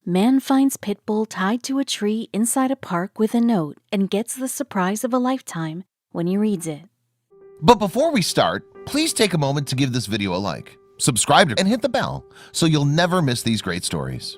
Man finds pit bull tied to a tree inside a park with a note and gets the surprise of a lifetime when he reads it. But before we start, please take a moment to give this video a like, subscribe and hit the bell so you'll never miss these great stories.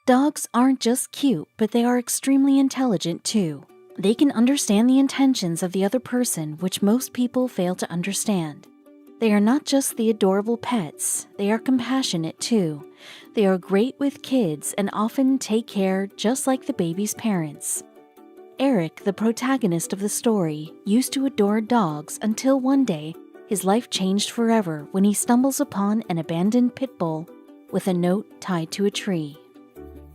Dogs aren't just cute, but they are extremely intelligent too. They can understand the intentions of the other person, which most people fail to understand. They are not just the adorable pets, they are compassionate too. They are great with kids and often take care just like the baby's parents. Eric, the protagonist of the story, used to adore dogs until one day his life changed forever when he stumbles upon an abandoned pit bull with a note tied to a tree.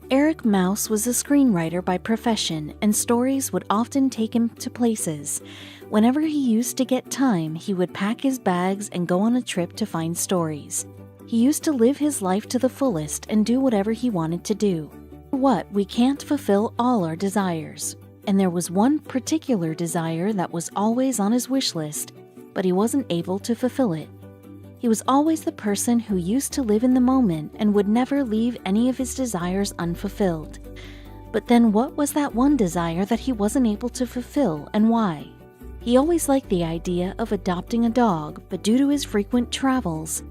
Eric Mouse was a screenwriter by profession, and stories would often take him to places. Whenever he used to get time, he would pack his bags and go on a trip to find stories. He used to live his life to the fullest and do whatever he wanted to do. What, we can't fulfill all our desires. And there was one particular desire that was always on his wish list, but he wasn't able to fulfill it. He was always the person who used to live in the moment and would never leave any of his desires unfulfilled. But then what was that one desire that he wasn't able to fulfill, and why? He always liked the idea of adopting a dog, but due to his frequent travels,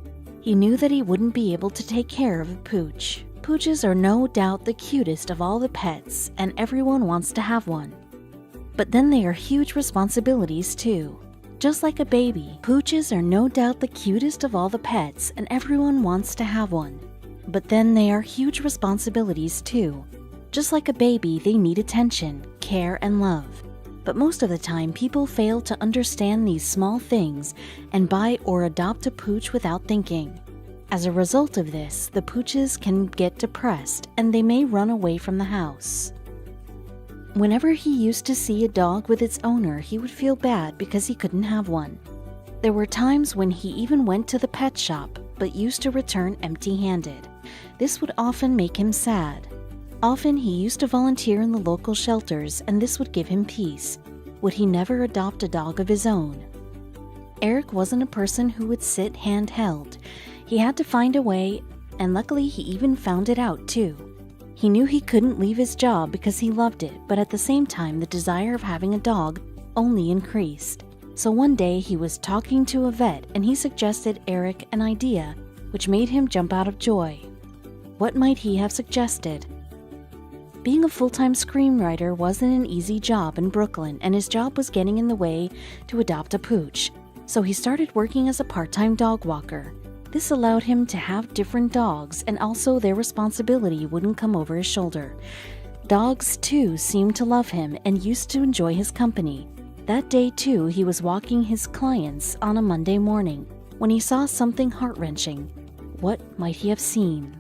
he knew that he wouldn't be able to take care of a pooch. Pooches are no doubt the cutest of all the pets, and everyone wants to have one. But then they are huge responsibilities too. Just like a baby, pooches are no doubt the cutest of all the pets, and everyone wants to have one. But then they are huge responsibilities too. Just like a baby, they need attention, care, and love. But most of the time, people fail to understand these small things and buy or adopt a pooch without thinking. As a result of this, the pooches can get depressed and they may run away from the house. Whenever he used to see a dog with its owner, he would feel bad because he couldn't have one. There were times when he even went to the pet shop, but used to return empty-handed. This would often make him sad. Often he used to volunteer in the local shelters, and this would give him peace. Would he never adopt a dog of his own? Eric wasn't a person who would sit handheld. He had to find a way, and luckily he even found it out too. He knew he couldn't leave his job because he loved it, but at the same time the desire of having a dog only increased. So one day he was talking to a vet and he suggested Eric an idea which made him jump out of joy. What might he have suggested? Being a full-time screenwriter wasn't an easy job in Brooklyn, and his job was getting in the way to adopt a pooch. So he started working as a part-time dog walker. This allowed him to have different dogs, and also their responsibility wouldn't come over his shoulder. Dogs, too, seemed to love him and used to enjoy his company. That day, too, he was walking his clients on a Monday morning when he saw something heart-wrenching. What might he have seen?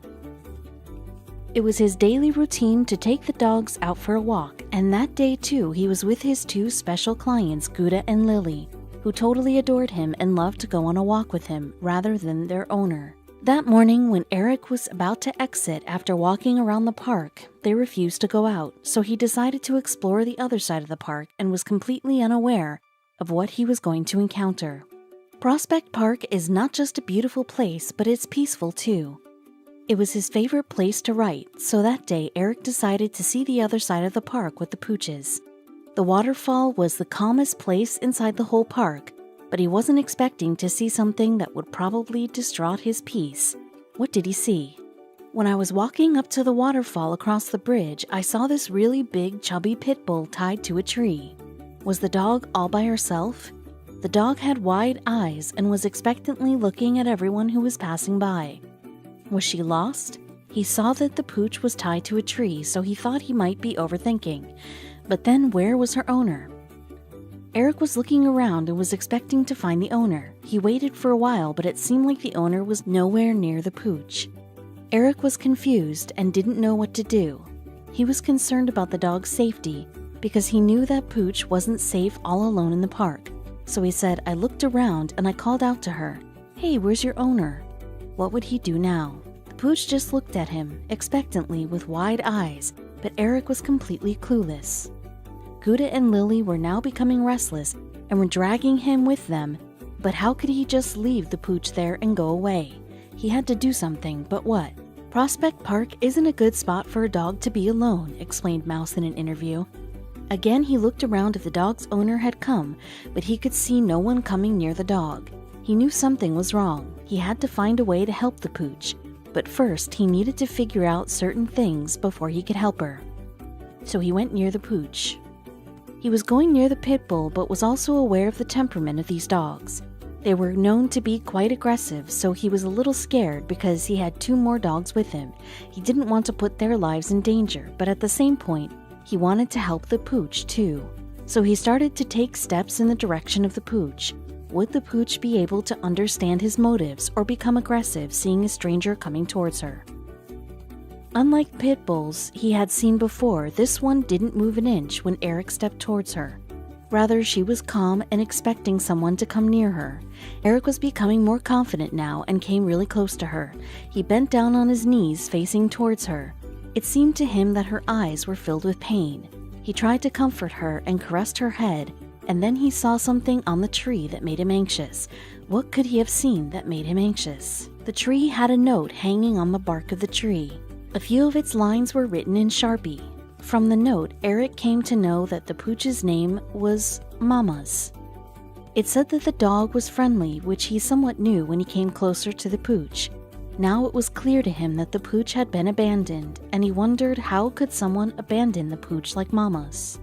It was his daily routine to take the dogs out for a walk, and that day, too, he was with his two special clients, Gouda and Lily, who totally adored him and loved to go on a walk with him rather than their owner. That morning, when Eric was about to exit after walking around the park, they refused to go out, so he decided to explore the other side of the park and was completely unaware of what he was going to encounter. Prospect Park is not just a beautiful place, but it's peaceful too. It was his favorite place to write, so that day Eric decided to see the other side of the park with the pooches. The waterfall was the calmest place inside the whole park, but he wasn't expecting to see something that would probably distraught his peace. What did he see? When I was walking up to the waterfall across the bridge, I saw this really big, chubby pit bull tied to a tree. Was the dog all by herself? The dog had wide eyes and was expectantly looking at everyone who was passing by. Was she lost? He saw that the pooch was tied to a tree, so he thought he might be overthinking. But then where was her owner? Eric was looking around and was expecting to find the owner. He waited for a while, but it seemed like the owner was nowhere near the pooch. Eric was confused and didn't know what to do. He was concerned about the dog's safety because he knew that pooch wasn't safe all alone in the park. So he said, I looked around and I called out to her, "Hey, where's your owner?" What would he do now? The pooch just looked at him, expectantly with wide eyes, but Eric was completely clueless. Gouda and Lily were now becoming restless and were dragging him with them, but how could he just leave the pooch there and go away? He had to do something, but what? Prospect Park isn't a good spot for a dog to be alone, explained Mouse in an interview. Again, he looked around if the dog's owner had come, but he could see no one coming near the dog. He knew something was wrong. He had to find a way to help the pooch, but first he needed to figure out certain things before he could help her. So he went near the pooch. He was going near the pit bull, but was also aware of the temperament of these dogs. They were known to be quite aggressive, so he was a little scared because he had 2 more dogs with him. He didn't want to put their lives in danger, but at the same point, he wanted to help the pooch too. So he started to take steps in the direction of the pooch. Would the pooch be able to understand his motives or become aggressive seeing a stranger coming towards her? Unlike pit bulls he had seen before, this one didn't move an inch when Eric stepped towards her. Rather, she was calm and expecting someone to come near her. Eric was becoming more confident now and came really close to her. He bent down on his knees facing towards her. It seemed to him that her eyes were filled with pain. He tried to comfort her and caressed her head, and then he saw something on the tree that made him anxious. What could he have seen that made him anxious? The tree had a note hanging on the bark of the tree. A few of its lines were written in Sharpie. From the note, Eric came to know that the pooch's name was Mama's. It said that the dog was friendly, which he somewhat knew when he came closer to the pooch. Now it was clear to him that the pooch had been abandoned, and he wondered how could someone abandon the pooch like Mama's.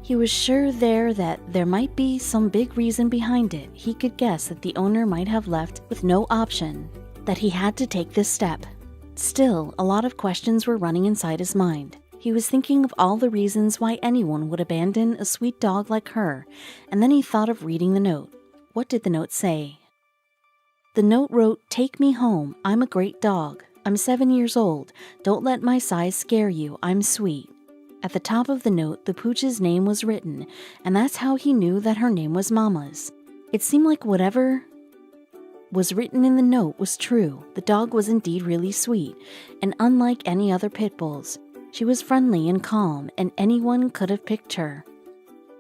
He was sure that there might be some big reason behind it. He could guess that the owner might have left with no option, that he had to take this step. Still, a lot of questions were running inside his mind. He was thinking of all the reasons why anyone would abandon a sweet dog like her, and then he thought of reading the note. What did the note say? The note wrote, "Take me home. I'm a great dog. I'm 7 years old. Don't let my size scare you. I'm sweet." At the top of the note, the pooch's name was written, and that's how he knew that her name was Mama's. It seemed like whatever was written in the note was true. The dog was indeed really sweet, and unlike any other pit bulls, she was friendly and calm, and anyone could have picked her.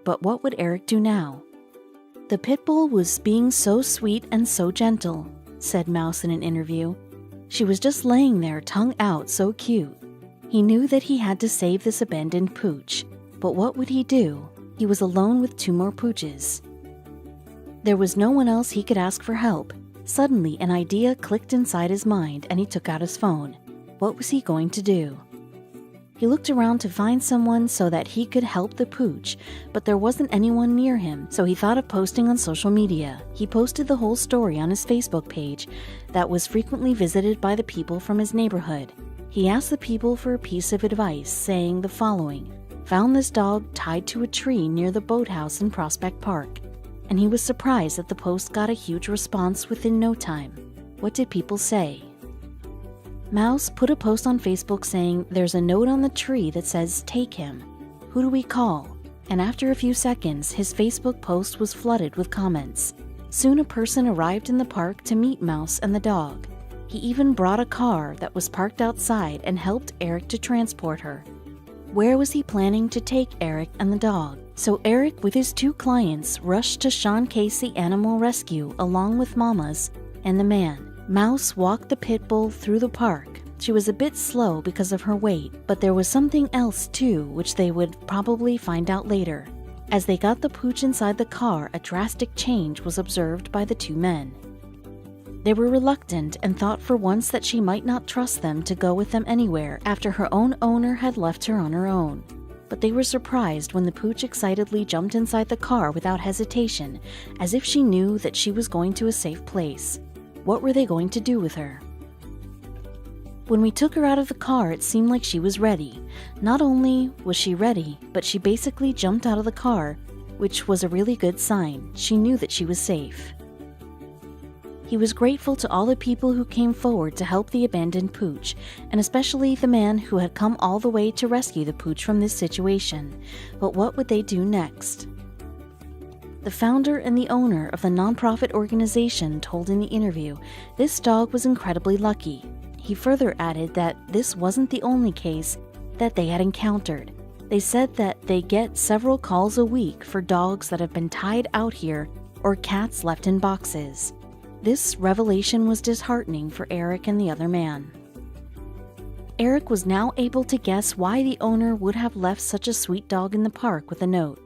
But what would Eric do now? The pit bull was being so sweet and so gentle, said Mouse in an interview. She was just laying there, tongue out, so cute. He knew that he had to save this abandoned pooch, but what would he do? He was alone with 2 more pooches. There was no one else he could ask for help. Suddenly, an idea clicked inside his mind, and he took out his phone. What was he going to do? He looked around to find someone so that he could help the pooch, but there wasn't anyone near him, so he thought of posting on social media. He posted the whole story on his Facebook page that was frequently visited by the people from his neighborhood. He asked the people for a piece of advice, saying the following: "Found this dog tied to a tree near the boathouse in Prospect Park." And he was surprised that the post got a huge response within no time. What did people say? Mouse put a post on Facebook saying, "There's a note on the tree that says, 'Take him. Who do we call?'" And after a few seconds, his Facebook post was flooded with comments. Soon a person arrived in the park to meet Mouse and the dog. He even brought a car that was parked outside and helped Eric to transport her. Where was he planning to take Eric and the dog? So Eric, with his 2 clients, rushed to Sean Casey Animal Rescue along with Mama's and the man. Mouse walked the pit bull through the park. She was a bit slow because of her weight, but there was something else too, which they would probably find out later. As they got the pooch inside the car, a drastic change was observed by the 2 men. They were reluctant and thought for once that she might not trust them to go with them anywhere after her own owner had left her on her own. But they were surprised when the pooch excitedly jumped inside the car without hesitation, as if she knew that she was going to a safe place. What were they going to do with her? When we took her out of the car, it seemed like she was ready. Not only was she ready, but she basically jumped out of the car, which was a really good sign. She knew that she was safe. He was grateful to all the people who came forward to help the abandoned pooch, and especially the man who had come all the way to rescue the pooch from this situation. But what would they do next? The founder and the owner of the nonprofit organization told in the interview, this dog was incredibly lucky. He further added that this wasn't the only case that they had encountered. They said that they get several calls a week for dogs that have been tied out here or cats left in boxes. This revelation was disheartening for Eric and the other man. Eric was now able to guess why the owner would have left such a sweet dog in the park with a note.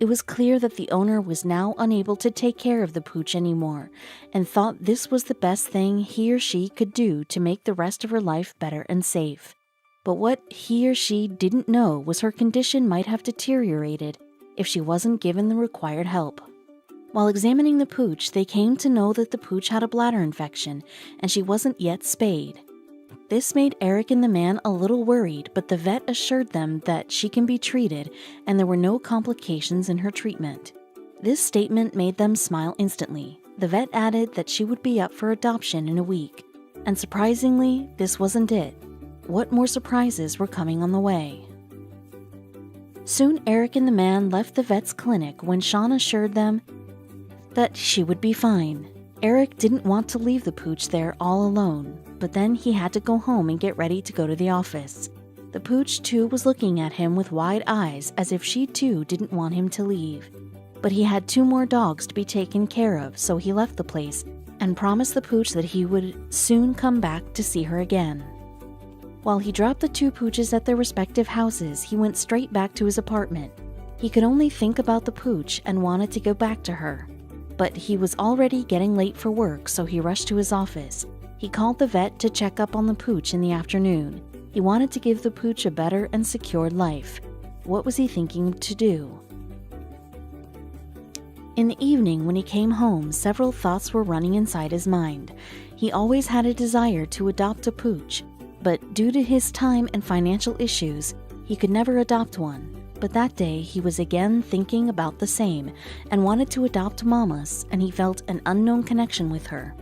It was clear that the owner was now unable to take care of the pooch anymore and thought this was the best thing he or she could do to make the rest of her life better and safe. But what he or she didn't know was her condition might have deteriorated if she wasn't given the required help. While examining the pooch, they came to know that the pooch had a bladder infection and she wasn't yet spayed. This made Eric and the man a little worried, but the vet assured them that she can be treated and there were no complications in her treatment. This statement made them smile instantly. The vet added that she would be up for adoption in a week. And surprisingly, this wasn't it. What more surprises were coming on the way? Soon Eric and the man left the vet's clinic when Sean assured them that she would be fine. Eric didn't want to leave the pooch there all alone, but then he had to go home and get ready to go to the office. The pooch too was looking at him with wide eyes as if she too didn't want him to leave. But he had 2 more dogs to be taken care of, so he left the place and promised the pooch that he would soon come back to see her again. While he dropped the 2 pooches at their respective houses, he went straight back to his apartment. He could only think about the pooch and wanted to go back to her. But he was already getting late for work, so he rushed to his office. He called the vet to check up on the pooch in the afternoon. He wanted to give the pooch a better and secured life. What was he thinking to do? In the evening, when he came home, several thoughts were running inside his mind. He always had a desire to adopt a pooch, but due to his time and financial issues, he could never adopt one. But that day, he was again thinking about the same and wanted to adopt Mama's, and he felt an unknown connection with her.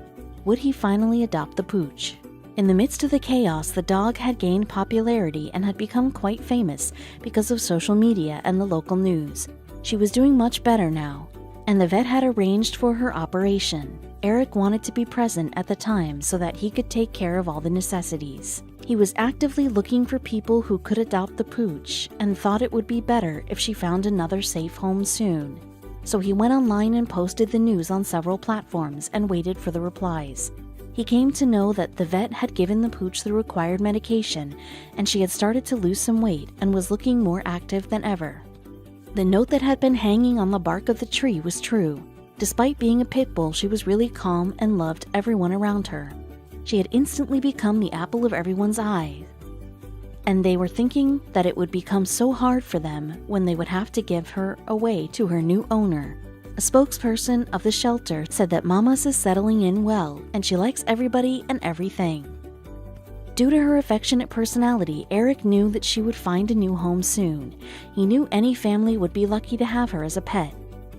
Would he finally adopt the pooch? In the midst of the chaos, the dog had gained popularity and had become quite famous because of social media and the local news. She was doing much better now, and the vet had arranged for her operation. Eric wanted to be present at the time so that he could take care of all the necessities. He was actively looking for people who could adopt the pooch and thought it would be better if she found another safe home soon. So he went online and posted the news on several platforms and waited for the replies. He came to know that the vet had given the pooch the required medication and she had started to lose some weight and was looking more active than ever. The note that had been hanging on the bark of the tree was true. Despite being a pit bull, she was really calm and loved everyone around her. She had instantly become the apple of everyone's eye, and they were thinking that it would become so hard for them when they would have to give her away to her new owner. A spokesperson of the shelter said that Mama's is settling in well, and she likes everybody and everything. Due to her affectionate personality, Eric knew that she would find a new home soon. He knew any family would be lucky to have her as a pet.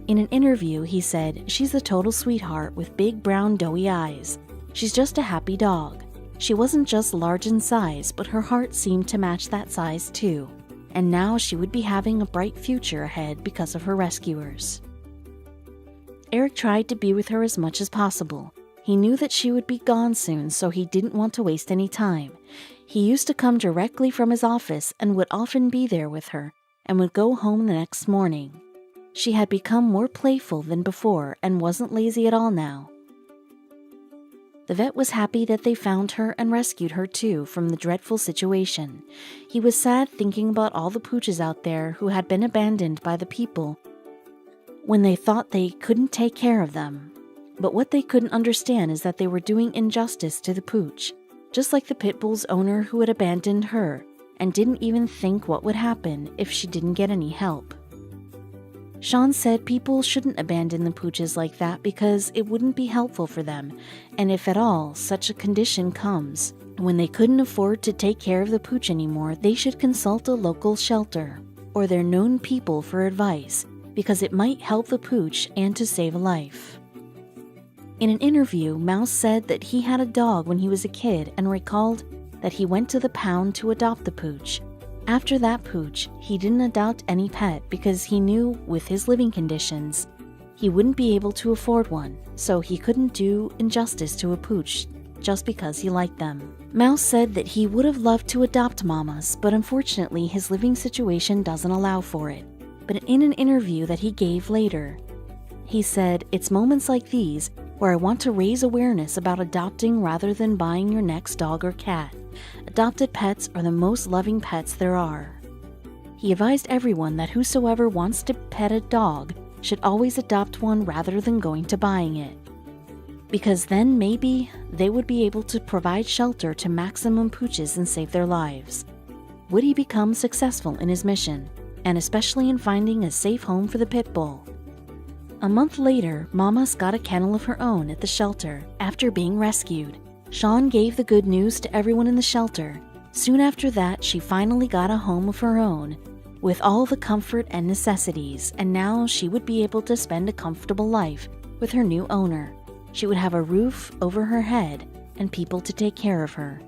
In an interview, he said, "She's a total sweetheart with big brown doughy eyes. She's just a happy dog. She wasn't just large in size, but her heart seemed to match that size too. And now she would be having a bright future ahead because of her rescuers." Eric tried to be with her as much as possible. He knew that she would be gone soon, so he didn't want to waste any time. He used to come directly from his office and would often be there with her, and would go home the next morning. She had become more playful than before and wasn't lazy at all now. The vet was happy that they found her and rescued her too from the dreadful situation. He was sad thinking about all the pooches out there who had been abandoned by the people when they thought they couldn't take care of them. But what they couldn't understand is that they were doing injustice to the pooch, just like the pit bull's owner who had abandoned her and didn't even think what would happen if she didn't get any help. Sean said people shouldn't abandon the pooches like that because it wouldn't be helpful for them, and if at all such a condition comes, when they couldn't afford to take care of the pooch anymore, they should consult a local shelter or their known people for advice because it might help the pooch and to save a life. In an interview, Mouse said that he had a dog when he was a kid and recalled that he went to the pound to adopt the pooch. After that pooch, he didn't adopt any pet because he knew with his living conditions, he wouldn't be able to afford one, so he couldn't do injustice to a pooch just because he liked them. Mouse said that he would have loved to adopt Mama's, but unfortunately his living situation doesn't allow for it. But in an interview that he gave later, he said, "It's moments like these where I want to raise awareness about adopting rather than buying your next dog or cat. Adopted pets are the most loving pets there are. He advised everyone that whosoever wants to pet a dog should always adopt one rather than going to buying it, because then maybe they would be able to provide shelter to maximum pooches and save their lives. Would he become successful in his mission, and especially in finding a safe home for the pit bull? A month later, Mama's got a kennel of her own at the shelter after being rescued. Sean gave the good news to everyone in the shelter. Soon after that, she finally got a home of her own, with all the comfort and necessities, and now she would be able to spend a comfortable life with her new owner. She would have a roof over her head and people to take care of her.